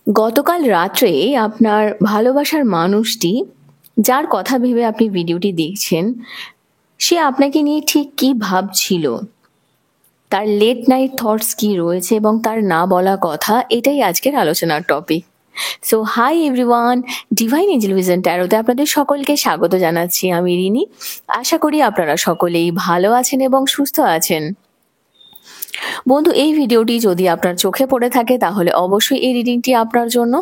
গতকাল রাত্রে আপনার ভালোবাসার মানুষটি, যার কথা ভেবে আপনি ভিডিওটি দেখছেন, সে আপনাকে নিয়ে ঠিক কি ভাবছিল, তার লেট নাইট থটস কি রয়েছে এবং তার না বলা কথা, এটাই আজকের আলোচনার topic. So hi everyone, divine angel vision ট্যারোতে আপনাদের সকলকে স্বাগত জানাচ্ছি। আমি রিনি। আশা করি আপনারা সকলেই ভালো আছেন এবং সুস্থ আছেন। বন্ধু, এই ভিডিওটি যদি আপনার চোখে পড়ে থাকে তাহলে অবশ্যই এই রিডিংটি আপনার জন্য।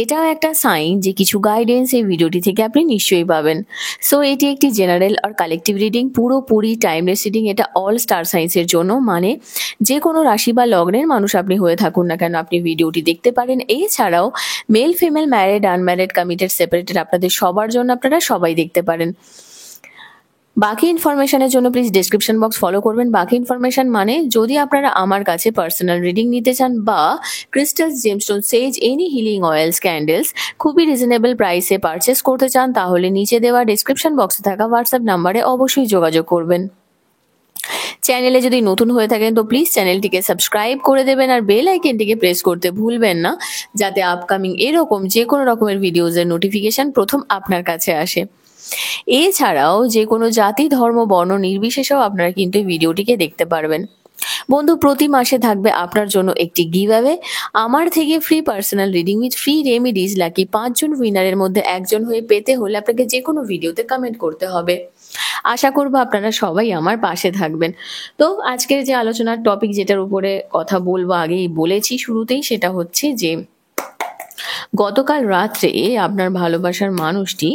এটাও একটা সাইন যে কিছু গাইডেন্স এই ভিডিওটি থেকে আপনি নিশ্চয়ই পাবেন। সো এটি একটি জেনারেল আর কালেকটিভ রিডিং, পুরোপুরি টাইমলেস রিডিং। এটা অল স্টার সাইন্সের জন্য, মানে যে কোনো রাশি বা লগ্নের মানুষ আপনি হয়ে থাকুন না কেন আপনি ভিডিওটি দেখতে পারেন। এছাড়াও male, female, married, unmarried, committed, separated, আপনাদের সবার জন্য আপনারা সবাই দেখতে পারেন। বাকি ইনফরমেশনের জন্য প্লিজ ডেসক্রিপশন বক্স ফলো করবেন। বাকি ইনফরমেশন মানে যদি আপনারা আমার কাছে পার্সোনাল রিডিং নিতে চান বা ক্রিস্টালস, জেমস্টোন, সেজ, এনি হিলিং অয়েলস, ক্যান্ডেলস খুবই রিজনেবল প্রাইসে পারচেস করতে চান, তাহলে নিচে দেওয়া ডেসক্রিপশন বক্সে থাকা হোয়াটসঅ্যাপ নাম্বারে অবশ্যই যোগাযোগ করবেন। চ্যানেলে যদি নতুন হয়ে থাকেন তো প্লিজ চ্যানেলটিকে সাবস্ক্রাইব করে দেবেন আর বেল আইকনটিকে প্রেস করতে ভুলবেন না, যাতে আপকামিং এরকম যে কোনো রকমের ভিডিওজের নোটিফিকেশন প্রথম আপনার কাছে আসে। এছাড়াও যে কোনো জাতি, ধর্ম, বর্ণ নির্বিশেষেও আপনারা কিন্তু এই ভিডিওটিকে দেখতে পারবেন। বন্ধু, প্রতি মাসে থাকবে আপনার জন্য একটি গিভ অ্যাওয়ে আমার থেকে, free personal reading with free remedies. Lucky 5জন উইনারের মধ্যে একজন হয়ে পেতে হলে আপনাকে যে কোনো ভিডিওতে কমেন্ট করতে হবে। আশা করবো আপনারা সবাই আমার পাশে থাকবেন। তো আজকের যে আলোচনার টপিক, যেটার উপরে কথা বলবো, আগেই বলেছি শুরুতেই, সেটা হচ্ছে যে গতকাল রাত্রে আপনার ভালোবাসার মানুষটি,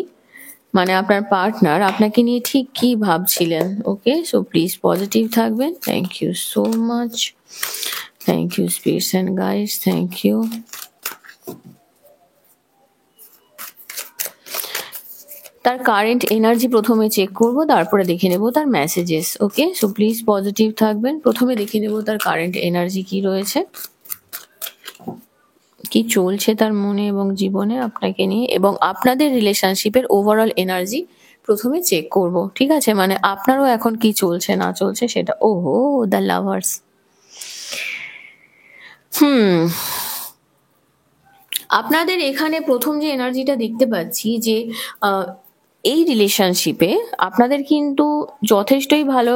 মানে আপনার পার্টনার, আপনাকে নিয়ে ঠিক কি ভাবছিলেন। ওকে, সো প্লিজ পজিটিভ থাকবেন। Thank you so much. Thank you spirits and guides, thank you. তার কারেন্ট এনার্জি প্রথমে চেক করব, তারপরে দেখে নেব তার messages. Okay, so please positive থাকবেন। প্রথমে দেখে নেব তার কারেন্ট এনার্জি কি রয়েছে, কি চলছে তার মনে এবং জীবনে আপনাকে নিয়ে, এবং আপনাদের রিলেশনশিপের ওভারঅল এনার্জি প্রথমে চেক করব। ঠিক আছে, মানে আপনারও এখন কি চলছে না চলছে সেটা। ওহো, দ্য লাভার্স। আপনাদের এখানে প্রথম যে এনার্জিটা দেখতে পাচ্ছি যে এই রিলেশনশিপে আপনাদের কিন্তু যথেষ্টই ভালো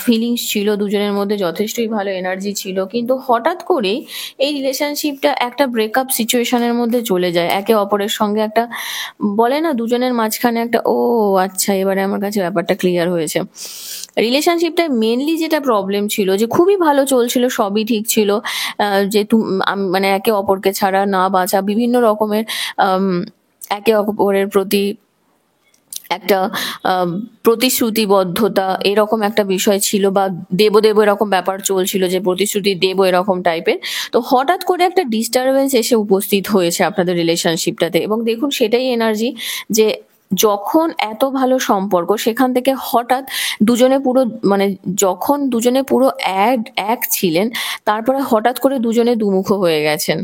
ফিলিংস ছিল, দুজনের মধ্যে যথেষ্টই ভালো এনার্জি ছিল, কিন্তু হঠাৎ করে এই রিলেশনশিপটা একটা ব্রেকআপ সিচুয়েশনের মধ্যে চলে যায়। একে অপরের সঙ্গে একটা, বলে না, দুজনের মাঝখানে একটা, ও আচ্ছা, এবারে আমার কাছে ব্যাপারটা ক্লিয়ার হয়েছে। রিলেশনশিপটা মেনলি যেটা প্রবলেম ছিল, যে খুবই ভালো চলছিল, সবই ঠিক ছিল, যে মানে একে অপরকে ছাড়া না বাঁচা, বিভিন্ন রকমের একে অপরের প্রতি একটা প্রতিশ্রুতিবদ্ধতা, এরকম একটা বিষয় ছিল, বা দেব দেব এরকম ব্যাপার চলছিল, যে প্রতিশ্রুতি দেব এরকম টাইপের। তো হঠাৎ করে একটা ডিস্টারবেন্স এসে উপস্থিত হয়েছে আপনাদের রিলেশনশিপটাতে, এবং দেখুন সেটাই এনার্জি, যে যখন এত ভালো সম্পর্ক সেখান থেকে হঠাৎ দুজনে পুরো, মানে যখন দুজনে পুরো এক ছিলেন, তারপরে হঠাৎ করে দুজনে দুমুখ হয়ে গেছেন।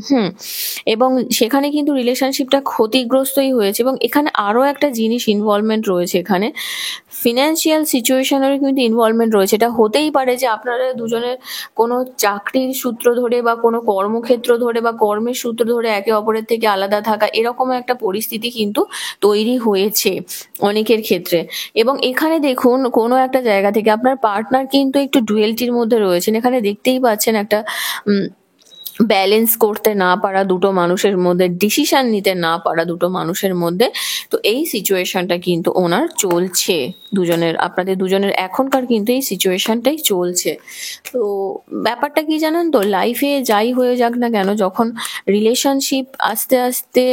এবং সেখানে কিন্তু রিলেশনশিপটা ক্ষতিগ্রস্তই হয়েছে। এবং এখানে আরো একটা জিনিস ইনভলভমেন্ট রয়েছে, এখানে ফিনান্সিয়াল সিচুয়েশনেরও কিন্তু ইনভলভমেন্ট রয়েছে। এটা হতেই পারে যে আপনারা দুজনের কোনো চাকরির সূত্র ধরে বা কোনো কর্মক্ষেত্র ধরে বা কর্মের সূত্র ধরে একে অপরের থেকে আলাদা থাকা, এরকম একটা পরিস্থিতি কিন্তু তৈরি হয়েছে অনেকের ক্ষেত্রে। এবং এখানে দেখুন কোনো একটা জায়গা থেকে আপনার পার্টনার কিন্তু একটু ডুয়েলটির মধ্যে রয়েছেন। এখানে দেখতেই পাচ্ছেন একটা ব্যালেন্স করতে না পারা দুটো মানুষের মধ্যে, ডিসিশন নিতে না পারা দুটো মানুষের মধ্যে। তো এই সিচুয়েশনটা কিন্তু ওনার চলছে দুজনের, আপনাদের দুজনের এখনকার কিন্তু এই সিচুয়েশনটাই চলছে। তো ব্যাপারটা কি জানেন তো, লাইফে যাই হয়ে যাক না কেন, যখন রিলেশনশিপ আস্তে আস্তে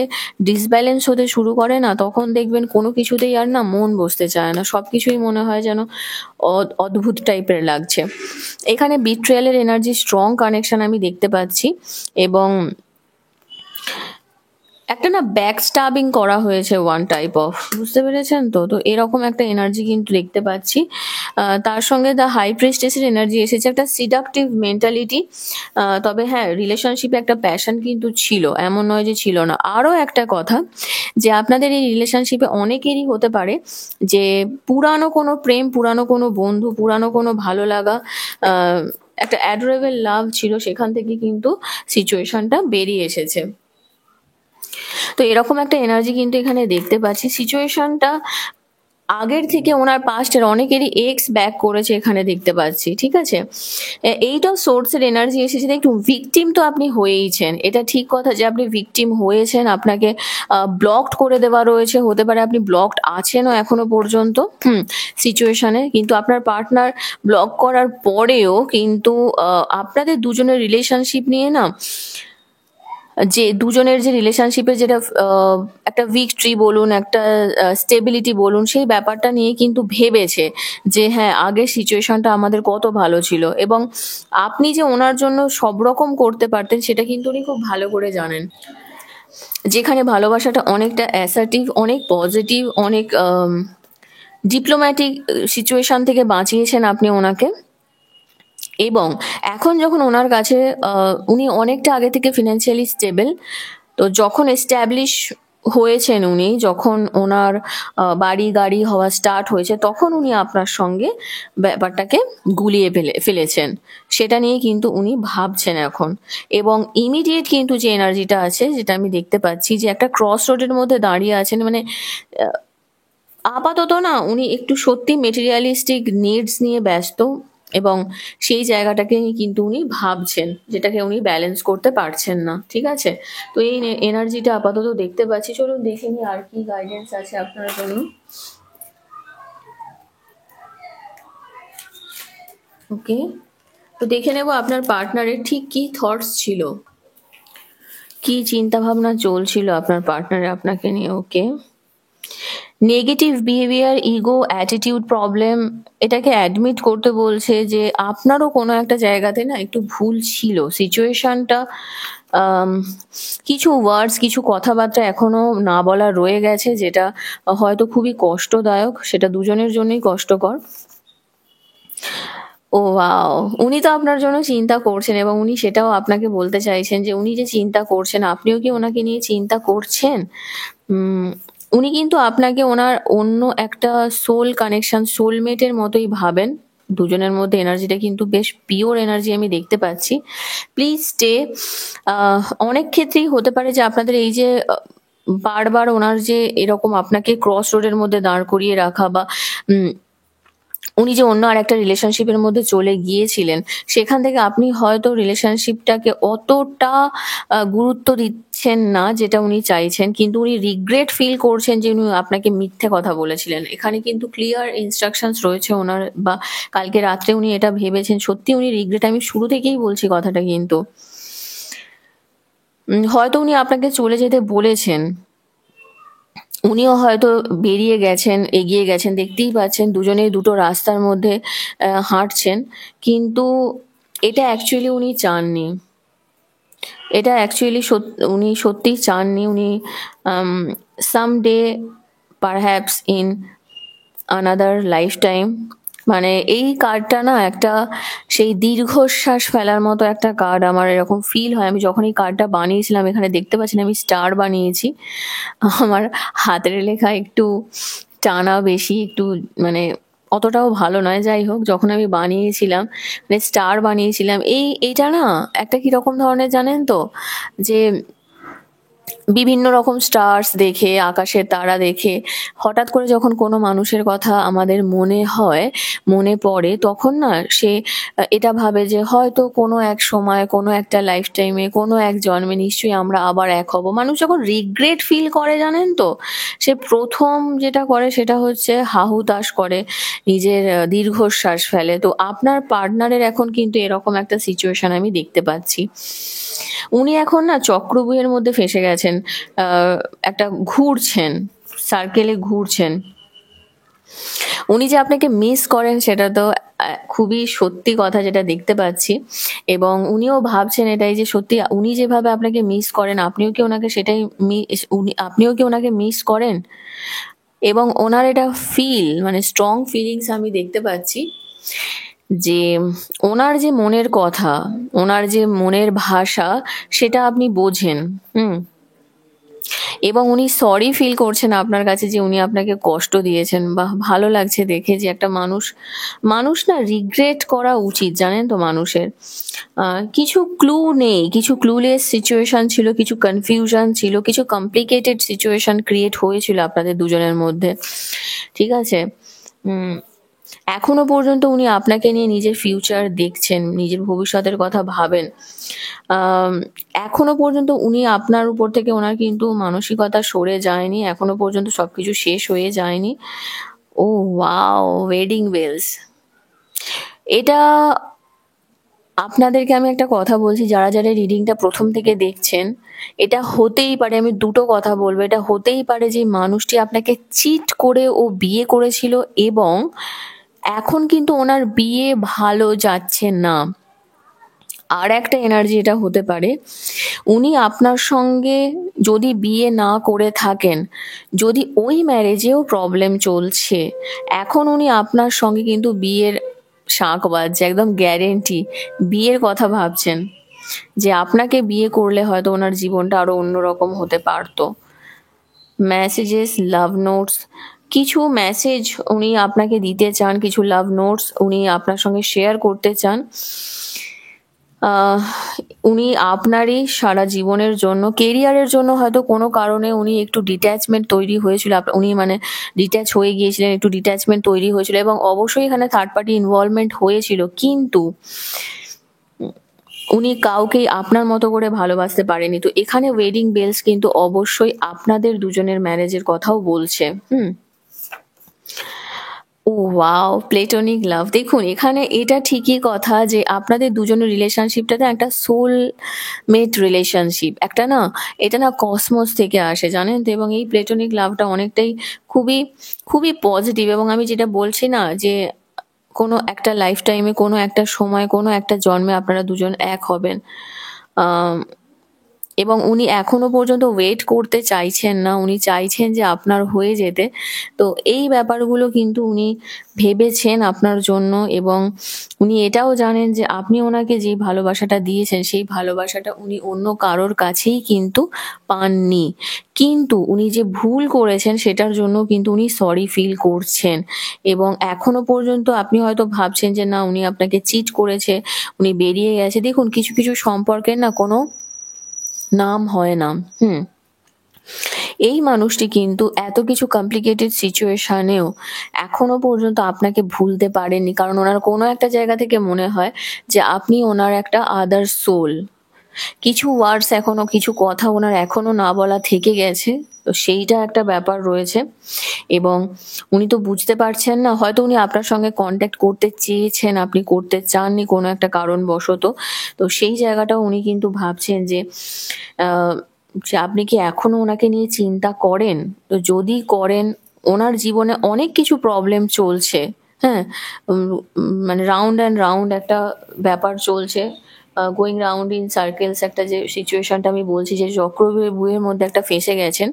ডিসব্যালেন্স হতে শুরু করে না, তখন দেখবেন কোনো কিছুতেই আর না মন বসতে চায় না, সবকিছুই মনে হয় যেন অদ্ভুত টাইপের লাগছে। এখানে বিট্রেয়ালের এনার্জি স্ট্রং কানেকশন আমি দেখতে পাচ্ছি, এবং একটা না ব্যাক স্টাবিং করা হয়েছে, ওয়ান টাইপ অফ, বুঝতে পেরেছেন তো। তো এরকম একটা এনার্জি কিন্তু দেখতে পাচ্ছি। তার সঙ্গে দ্য হাই প্রিস্টেসের এনার্জি এসেছে, একটা সিডাকটিভ মেন্টালিটি। তবে হ্যাঁ, রিলেশনশিপে একটা প্যাশন কিন্তু ছিল, এমন নয় যে ছিল না। আরও একটা কথা, যে আপনাদের এই রিলেশনশিপে অনেকেরই হতে পারে যে পুরানো কোনো প্রেম, পুরানো কোনো বন্ধু, পুরানো কোনো ভালো লাগা, একটা অ্যাডোরেবল লাভ ছিল, সেখান থেকে কিন্তু সিচুয়েশনটা বেরিয়ে এসেছে। তো এরকম একটা এনার্জি কিন্তু এখানে দেখতে পাচ্ছি। সিচুয়েশনটা আগের থেকে ওনার পাস্টের অনেকেরই এক্স ব্যাক করেছে এখানে দেখতে পাচ্ছি, ঠিক আছে। এইট অফ সোর্সের এনার্জি এসেছে। একটু ভিকটিম তো আপনি হয়েইছেন, এটা ঠিক কথা যে আপনি ভিকটিম হয়েছেন, আপনাকে ব্লকড করে দেওয়া রয়েছে, হতে পারে আপনি ব্লকড আছেনও এখনো পর্যন্ত সিচুয়েশনে, কিন্তু আপনার পার্টনার ব্লক করার পরেও কিন্তু আপনাদের দুজনের রিলেশনশিপ নিয়ে না, যে দুজনের যে রিলেশনশিপের যেটা একটা ভিক্টরি বলুন, একটা স্টেবিলিটি বলুন, সেই ব্যাপারটা নিয়ে কিন্তু ভেবেছে যে হ্যাঁ, আগের সিচুয়েশনটা আমাদের কত ভালো ছিল, এবং আপনি যে ওনার জন্য সব রকম করতে পারতেন সেটা কিন্তু উনি খুব ভালো করে জানেন। যেখানে ভালোবাসাটা অনেকটা অ্যাসার্টিভ, অনেক পজিটিভ, অনেক ডিপ্লোম্যাটিক সিচুয়েশন থেকে বাঁচিয়েছেন আপনি ওনাকে। এবং এখন যখন ওনার কাছে উনি অনেকটা আগে থেকে ফিনান্সিয়ালি স্টেবল, তো যখন এস্টাবলিশ হয়েছেন উনি, যখন ওনার বাড়ি গাড়ি হওয়া স্টার্ট হয়েছে, তখন উনি আপনার সঙ্গে ব্যাপারটাকে গুলিয়ে ফেলেছেন, সেটা নিয়ে কিন্তু উনি ভাবছেন এখন। এবং ইমিডিয়েট কিন্তু যে এনার্জিটা আছে, যেটা আমি দেখতে পাচ্ছি, যে একটা ক্রস রোডের মধ্যে দাঁড়িয়ে আছেন, মানে আপাতত না উনি একটু সত্যি মেটেরিয়ালিস্টিক নিডস নিয়ে ব্যস্ত, এবং সেই জায়গাটাকে কিন্তু উনি ভাবছেন, যেটাকে উনি ব্যালেন্স করতে পারছেন না, ঠিক আছে। তো এই এনার্জিটা আপাতত দেখতে পাচ্ছি। চলুন দেখে নিই আর কি গাইডেন্স আছে আপনার জন্য। ওকে, তো দেখে নেব আপনার পার্টনারের ঠিক কি থটস ছিল, কি চিন্তা ভাবনা চলছিল আপনার পার্টনারের আপনাকে নিয়ে। Okay, negative behaviour, ego, attitude problem, এটাকে অ্যাডমিট করতে বলছে যে আপনারও কোনো একটা জায়গাতে না একটু ভুল ছিল সিচুয়েশনটা। কিছু ওয়ার্ডস, কিছু কথাবার্তা এখনো না বলা রয়ে গেছে, যেটা হয়তো খুবই কষ্টদায়ক, সেটা দুজনের জন্যই কষ্টকর। ও ওয়াও, উনি তো আপনার জন্য চিন্তা করছেন, এবং উনি সেটাও আপনাকে বলতে চাইছেন যে উনি যে চিন্তা করছেন, আপনিও কি ওনাকে নিয়ে চিন্তা করছেন। উম, উনি কিন্তু আপনাকে ওনার অন্য একটা সোল কানেকশন, সোলমেটের মতোই ভাবেন। দুজনের মধ্যে এনার্জিটা কিন্তু বেশ পিওর এনার্জি আমি দেখতে পাচ্ছি। Please stay. অনেক ক্ষেত্রেই হতে পারে যে আপনাদের এই যে বারবার ওনার যে এরকম আপনাকে ক্রস রোডের মধ্যে দাঁড় করিয়ে রাখা, বা উনি যে অন্য আর একটা রিলেশনশিপের মধ্যে চলে গিয়েছিলেন, সেখান থেকে আপনি হয়তো রিলেশনশিপটাকে অতটা গুরুত্ব দিচ্ছেন না যেটা উনি চাইছেন, কিন্তু উনি রিগ্রেট ফিল করছেন যে উনি আপনাকে মিথ্যে কথা বলেছিলেন। এখানে কিন্তু ক্লিয়ার ইনস্ট্রাকশনস রয়েছে ওনার, বা কালকে রাত্রে উনি এটা ভেবেছেন, সত্যি উনি রিগ্রেট, আমি শুরু থেকেই বলছি কথাটা, কিন্তু হয়তো উনি আপনাকে চলে যেতে বলেছেন, উনিও হয়তো বেরিয়ে গেছেন, এগিয়ে গেছেন, দেখতেই পাচ্ছেন দুজনেই দুটো রাস্তার মধ্যে হাঁটছেন, কিন্তু এটা অ্যাকচুয়ালি উনি চাননি। এটা অ্যাকচুয়ালি উনি সত্যিই চাননি। উনি someday, perhaps in another life time, মানে এই কার্ডটা না একটা সেই দীর্ঘশ্বাস ফেলার মতো একটা কার্ড, আমার এরকম ফিল হয়। আমি যখন এই কার্ডটা বানিয়েছিলাম, এখানে দেখতে পাচ্ছেন আমি স্টার বানিয়েছি, আমার হাতের লেখা একটু টানা বেশি, একটু মানে অতটাও ভালো নয়, যাই হোক, যখন আমি বানিয়েছিলাম মানে স্টার বানিয়েছিলাম, এইটা না একটা কিরকম ধরনের জানেন তো, যে বিভিন্ন রকম স্টার্স দেখে, আকাশের তারা দেখে হঠাৎ করে যখন কোনো মানুষের কথা আমাদের মনে হয়, মনে পড়ে, তখন না সে এটা ভাবে যে হয়তো কোনো এক সময়, কোনো একটা লাইফ টাইমে, কোনো এক জন্মে নিশ্চয়ই আমরা আবার এক হব। মানুষ যখন রিগ্রেট ফিল করে জানেন তো, সে প্রথম যেটা করে সেটা হচ্ছে হাহুতাশ করে, নিজের দীর্ঘশ্বাস ফেলে। তো আপনার পার্টনারের এখন কিন্তু এরকম একটা সিচুয়েশন আমি দেখতে পাচ্ছি। উনি এখন না চক্রব্যূহের মধ্যে ফেঁসে গেছেন, একটা ঘুরছেন, সার্কেলে ঘুরছেন। উনি যে আপনাকে মিস করেন সেটা তো খুবই সত্যি কথা, যেটা দেখতে পাচ্ছি, এবং উনিও ভাবছেন এটাই যে সত্যি উনি যেভাবে আপনাকে মিস করেন, আপনিও কি ওনাকে সেটাই আপনিও কি ওনাকে মিস করেন। এবং ওনার এটা ফিল, মানে স্ট্রং ফিলিংস আমি দেখতে পাচ্ছি, যে ওনার যে মনের কথা, ওনার যে মনের ভাষা, সেটা আপনি বোঝেন। হুম, এবং উনি সরি ফিল করছেন আপনার কাছে যে উনি আপনাকে কষ্ট দিয়েছেন। বাহ! ভালো লাগছে দেখে যে একটা মানুষ, মানুষ না রিগ্রেট করা উচিত জানেন তো মানুষের। কিছু ক্লু নেই, কিছু ক্লুলেস সিচুয়েশন ছিল, কিছু কনফিউশন ছিল, কিছু কমপ্লিকেটেড সিচুয়েশন ক্রিয়েট হয়েছিল আপনাদের দুজনের মধ্যে। ঠিক আছে? উম এখনো পর্যন্ত উনি আপনাকে নিয়ে নিজের ফিউচার দেখছেন, নিজের ভবিষ্যতের কথা ভাবেন। আম এখনো পর্যন্ত উনি আপনার উপর থেকে ওনার কিন্তু মানসিকতা সরে যায়নি। এখনো পর্যন্ত সবকিছু শেষ হয়ে যায়নি। Oh wow! Wedding bells. এটা আপনাদেরকে আমি একটা কথা বলছি, যারা রিডিংটা ১ম থেকে দেখছেন, এটা হতেই পারে, আমি দুটো কথা বলবো। এটা হতেই পারে যে মানুষটি আপনাকে চিট করে ও বিয়ে করেছিল এবং এখন কিন্তু ওনার বিয়ে ভালো যাচ্ছে না। আর একটা এনার্জি এটা হতে পারে, উনি আপনার সঙ্গে যদি বিয়ে না করে থাকেন, যদি ওই ম্যারেজেও প্রবলেম চলছে, এখন উনি আপনার সঙ্গে কিন্তু বিয়ের শাঁখ বাজছে, একদম গ্যারেন্টি বিয়ের কথা ভাবছেন, যে আপনাকে বিয়ে করলে হয়তো ওনার জীবনটা আরো অন্যরকম হতে পারতো। মেসেজেস, লাভ নোটস, কিছু মেসেজ উনি আপনাকে দিতে চান, কিছু লাভ নোটস উনি আপনার সঙ্গে শেয়ার করতে চান। আহ, উনি আপনারই সারা জীবনের জন্য, কেরিয়ারের জন্য হয়তো কোনো কারণে উনি একটু ডিট্যাচমেন্ট তৈরি হয়েছিল, উনি মানে ডিট্যাচ হয়ে গিয়েছিলেন, একটু ডিট্যাচমেন্ট তৈরি হয়েছিল এবং অবশ্যই এখানে থার্ড পার্টি ইনভলভমেন্ট হয়েছিল, কিন্তু উনি কাউকেই আপনার মতো করে ভালোবাসতে পারেনি। তো এখানে ওয়েডিং বেলস কিন্তু অবশ্যই আপনাদের দুজনের ম্যারেজের কথাও বলছে। ও ওয়াও! প্লেটোনিক লাভ। দেখুন এখানে এটা ঠিকই কথা যে আপনাদের দুজনের রিলেশনশিপটাতে একটা সোল মেট রিলেশনশিপ। একটা না, এটা না কসমস থেকে আসে জানেন তো, এবং এই প্লেটোনিক লাভটা অনেকটাই খুবই, খুবই পজিটিভ, এবং আমি যেটা বলছি না যে কোনো একটা লাইফ টাইমে, কোনো একটা সময়, কোনো একটা জন্মে আপনারা দুজন এক হবেন। আম এবং উনি এখনো পর্যন্ত ওয়েট করতে চাইছেন না, উনি চাইছেন যে আপনার হয়ে যেতে। তো এই ব্যাপারগুলো কিন্তু উনি ভেবেছেন আপনার জন্য, এবং উনি এটাও জানেন যে আপনি ওনাকে যে ভালোবাসাটা দিয়েছেন সেই ভালোবাসাটা উনি অন্য কারোর কাছেই কিন্তু পাননি। কিন্তু উনি যে ভুল করেছেন সেটার জন্য কিন্তু উনি সরি ফিল করছেন, এবং এখনো পর্যন্ত আপনি হয়তো ভাবছেন যে না উনি আপনাকে চিট করেছে, উনি বেরিয়ে গেছে। দেখুন কিছু কিছু সম্পর্কের না কোনো নাম হয় না। এই মানুষটি কিন্তু এত কিছু কমপ্লিকেটেড সিচুয়েশনেও এখনো পর্যন্ত আপনাকে ভুলতে পারেননি, কারণ ওনার কোনো একটা জায়গা থেকে মনে হয় যে আপনি ওনার একটা আদার সোল। কিছু ওয়ার্ডস এখনো, কিছু কথা ওনার এখনো না বলা থেকে গেছে, তো সেইটা একটা ব্যাপার রয়েছে। এবং উনি তো বুঝতে পারছেন না, হয়তো উনি আপনার সঙ্গে কন্ট্যাক্ট করতে চেয়েছেন, আপনি করতে চাননি কোনো একটা কারণবশত। তো সেই জায়গাটাও উনি কিন্তু ভাবছেন যে আহ, যে আপনি কি এখনো ওনাকে নিয়ে চিন্তা করেন। তো যদি করেন, ওনার জীবনে অনেক কিছু প্রবলেম চলছে। হ্যাঁ, মানে রাউন্ড অ্যান্ড রাউন্ড একটা ব্যাপার চলছে, গোয়িং রাউন্ড ইন সার্কেলস, একটা যে সিচুয়েশনটা আমি বলছি যে চক্রব্যূহের মধ্যে একটা ফেঁসে গেছেন।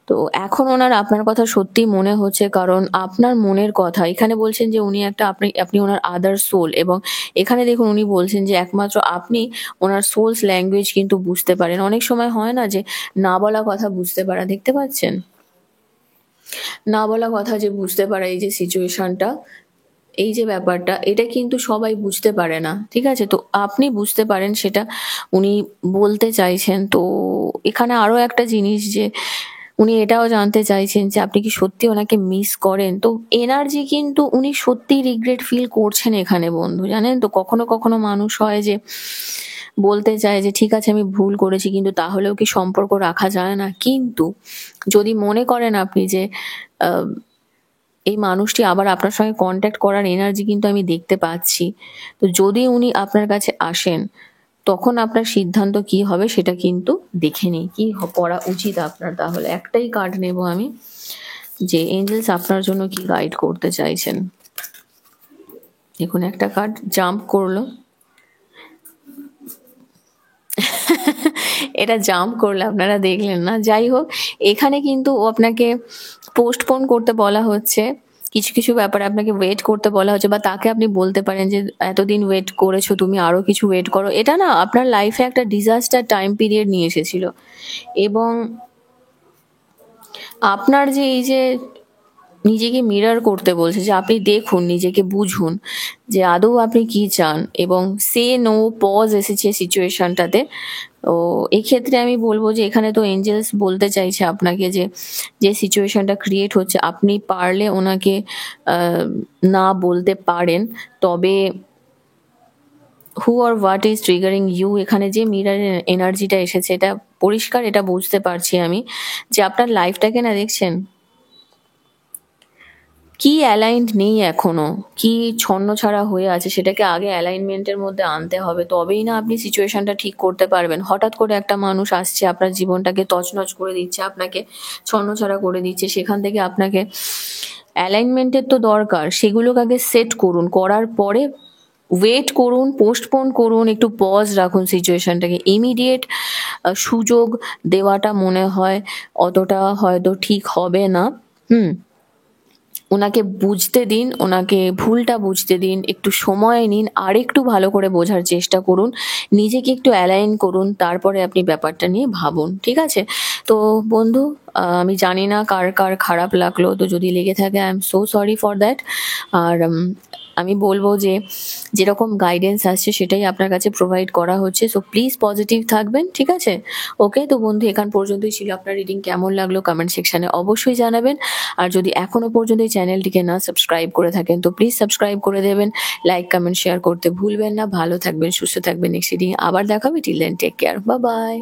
তো এখন ওনার আপনার কথা সত্যি মনে হচ্ছে, কারণ আপনার মনের কথা এখানে বলছেন যে উনি একটা, আপনি আপনি ওনার আদার সোল, এবং এখানে দেখুন উনি বলছেন যে একমাত্র আপনি ওনার সোলস ল্যাঙ্গুয়েজ কিন্তু বুঝতে পারেন। অনেক সময় হয় না যে না বলা কথা বুঝতে পারা, দেখতে পাচ্ছেন, না বলা কথা যে বুঝতে পারা, এই যে সিচুয়েশনটা, এই যে ব্যাপারটা, এটা কিন্তু সবাই বুঝতে পারে না। ঠিক আছে? তো আপনি বুঝতে পারেন সেটা, উনি বলতে চাইছেন। তো এখানে আরো একটা জিনিস যে উনি এটাও জানতে চাইছেন যে আপনি কি সত্যি ওনাকে মিস করেন। তো এনার্জি কিন্তু উনি সত্যি রিগ্রেট ফিল করছেন এখানে বন্ধু, জানেন তো। কখনো কখনো মানুষ হয় যে বলতে চায় যে ঠিক আছে আমি ভুল করেছি, কিন্তু তাহলেও কি সম্পর্ক রাখা যায় না? কিন্তু যদি মনে করেন আপনি যে আহ, এই মানুষটি আবার আপনার সঙ্গে কন্ট্যাক্ট করার এনার্জি কিন্তু আমি দেখতে পাচ্ছি, তো যদি উনি আপনার কাছে আসেন, তখন আপনার সিদ্ধান্ত কি হবে সেটা কিন্তু দেখে নিই, কি করা উচিত আপনার। তাহলে একটাই কার্ড নেব আমি, যে এঞ্জেলস আপনার জন্য কি গাইড করতে চাইছেন। দেখুন একটা কার্ড জাম্প করলো, এটা জাম্প করলে আপনারা দেখলেন না, যাই হোক। এখানে কিন্তু ও আপনাকে পোস্টপোন করতে বলা হচ্ছে, কিছু কিছু ব্যাপারে আপনাকে ওয়েট করতে বলা হচ্ছে, বা তাকে আপনি বলতে পারেন যে এতদিন ওয়েট করেছো তুমি, আরো কিছু ওয়েট করো। এটা না আপনার লাইফে একটা ডিজাস্টার টাইম পিরিয়ড নিয়ে এসেছিল, এবং আপনার যে এই যে নিজেকে মিরর করতে বলছে, যে আপনি দেখুন, নিজেকে বুঝুন যে আদৌ আপনি কি চান, এবং সে নো পজ এসেছে সিচুয়েশনটাতে। তো এক্ষেত্রে আমি বলবো যে এখানে তো এঞ্জেলস বলতে চাইছে আপনাকে যে যে সিচুয়েশনটা ক্রিয়েট হচ্ছে, আপনি পারলে ওনাকে না বলতে পারেন। তবে হু আর হোয়াট ইজ ট্রিগারিং ইউ, এখানে যে মিরার এনার্জিটা এসেছে, এটা পরিষ্কার, এটা বুঝতে পারছি আমি, যে আপনার লাইফটাকে না দেখছেন কি অ্যালাইনড নেই এখনো, কি ছন্নছাড়া হয়ে আছে, সেটাকে আগে অ্যালাইনমেন্টের মধ্যে আনতে হবে, তবেই না আপনি সিচুয়েশনটা ঠিক করতে পারবেন। হঠাৎ করে একটা মানুষ আসছে, আপনার জীবনটাকে তছনছ করে দিচ্ছে, আপনাকে ছন্নছাড়া করে দিচ্ছে, সেখান থেকে আপনাকে অ্যালাইনমেন্টের তো দরকার, সেগুলোকে আগে সেট করুন, করার পরে ওয়েট করুন, পোস্টপোন করুন, একটু পজ রাখুন সিচুয়েশনটাকে। ইমিডিয়েট সুযোগ দেওয়াটা মনে হয় অতটা হয়তো ঠিক হবে না। হুম, ওনাকে বুঝতে দিন, ওনাকে ভুলটা বুঝতে দিন, একটু সময় নিন, আর একটু ভালো করে বোঝার চেষ্টা করুন, নিজেকে একটু অ্যালাইন করুন, তারপরে আপনি ব্যাপারটা নিয়ে ভাবুন, ঠিক আছে? তো বন্ধু, আমি জানি না কার কার খারাপ লাগলো, তো যদি লেগে থাকে I am so sorry for that. আর আমি বলবো যে যেরকম গাইডেন্স আসছে সেটাই আপনার কাছে প্রোভাইড করা হচ্ছে, সো প্লিজ পজিটিভ থাকবেন, ঠিক আছে? ওকে, তো বন্ধু, এখান পর্যন্তই ছিল। আপনার রিডিং কেমন লাগলো কমেন্ট সেকশনে অবশ্যই জানাবেন। আর যদি এখনো পর্যন্ত এই চ্যানেলটিকে না সাবস্ক্রাইব করে থাকেন তো প্লিজ সাবস্ক্রাইব করে দেবেন, লাইক কমেন্ট শেয়ার করতে ভুলবেন না। ভালো থাকবেন, সুস্থ থাকবেন, নেক্সট রিডিং আবার দেখাবে। Till then take care, bye by.